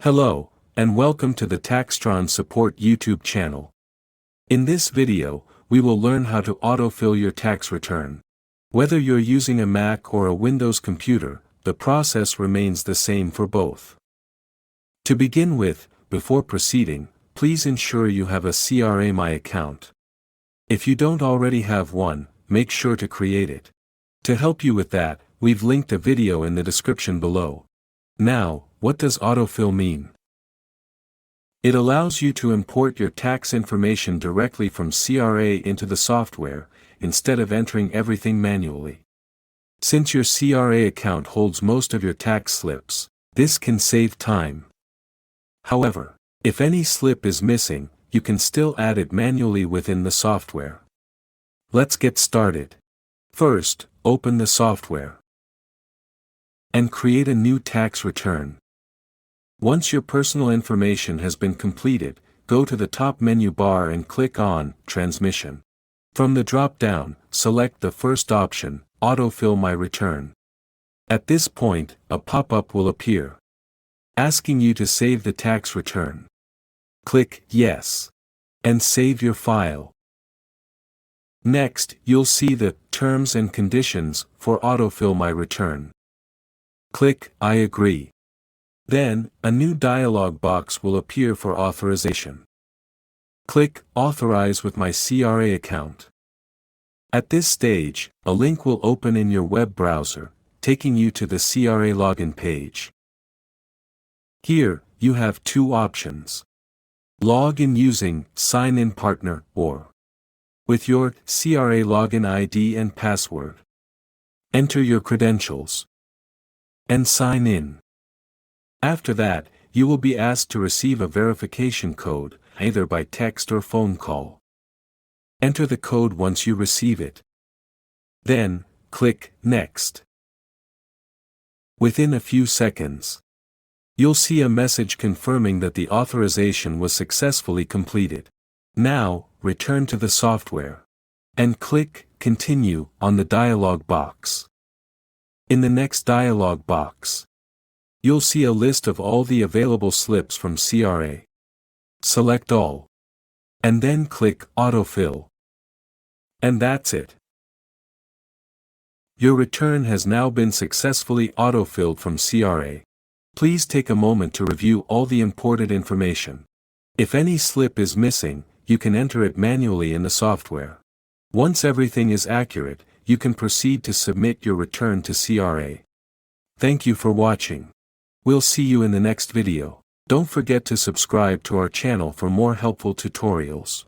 Hello, and welcome to the TaxTron Support YouTube channel. In this video, we will learn how to autofill your tax return. Whether you're using a Mac or a Windows computer, the process remains the same for both. To begin with, before proceeding, please ensure you have a CRA My Account. If you don't already have one, make sure to create it. To help you with that, we've linked a video in the description below. Now, what does autofill mean? It allows you to import your tax information directly from CRA into the software, instead of entering everything manually. Since your CRA account holds most of your tax slips, this can save time. However, if any slip is missing, you can still add it manually within the software. Let's get started. First, open the software and create a new tax return. Once your personal information has been completed, go to the top menu bar and click on Transmission. From the drop-down, select the first option, Autofill My Return. At this point, a pop-up will appear, asking you to save the tax return. Click Yes, and save your file. Next, you'll see the Terms and Conditions for Autofill My Return. Click I agree. Then, a new dialog box will appear for authorization. Click Authorize with my CRA account. At this stage, a link will open in your web browser, taking you to the CRA login page. Here, you have two options. Log in using Sign-in Partner or with your CRA login ID and password. Enter your credentials and sign in. After that, you will be asked to receive a verification code, either by text or phone call. Enter the code once you receive it. Then, click Next. Within a few seconds, you'll see a message confirming that the authorization was successfully completed. Now, return to the software and click Continue on the dialog box. In the next dialog box, you'll see a list of all the available slips from CRA. Select all, and then click Autofill. And that's it. Your return has now been successfully autofilled from CRA. Please take a moment to review all the important information. If any slip is missing, you can enter it manually in the software. Once everything is accurate, you can proceed to submit your return to CRA. Thank you for watching. We'll see you in the next video. Don't forget to subscribe to our channel for more helpful tutorials.